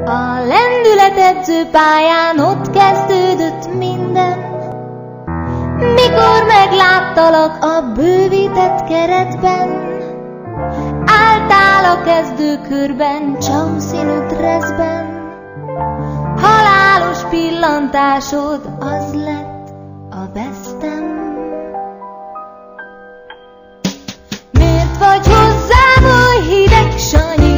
A lendületedző pályán ott kezdődött minden, mikor megláttalak a bővített keretben. Álltál a kezdőkörben, csauszínű dresszben, halálos pillantásod az lett a vesztem. Miért vagy hozzám oly hideg, Sanyi?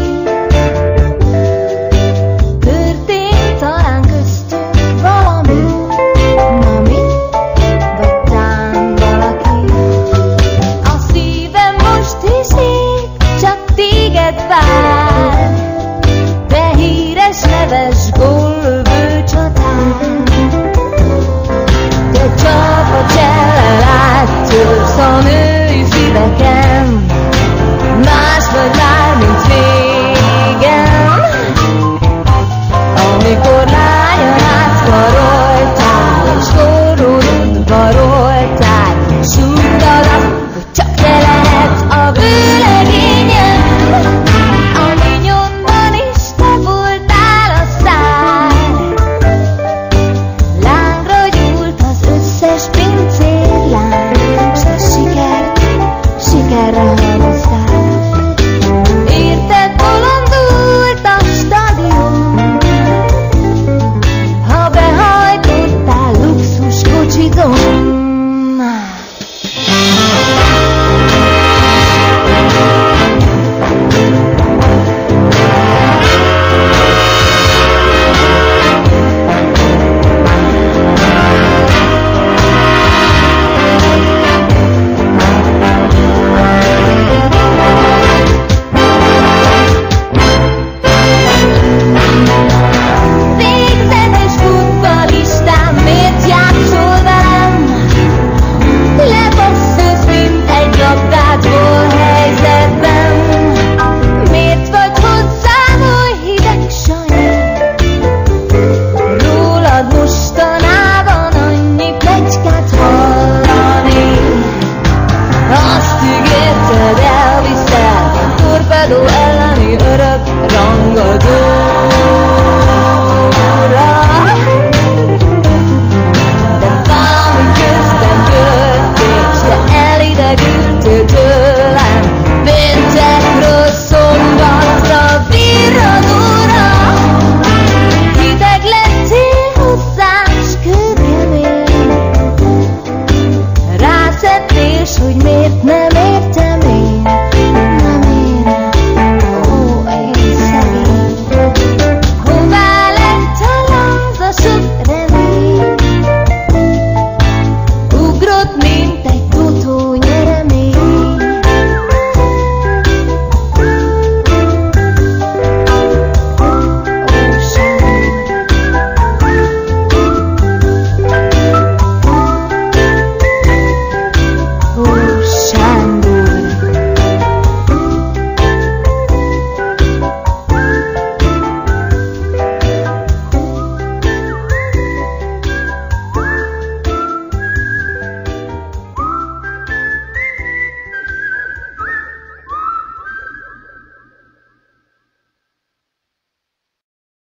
Történt talán köztünk valami, na mi? Vagy tán valaki? A szívem most is ég, csak téged vár, te híres neves gólövő csatár. Te csak a csellel átszőrsz a nő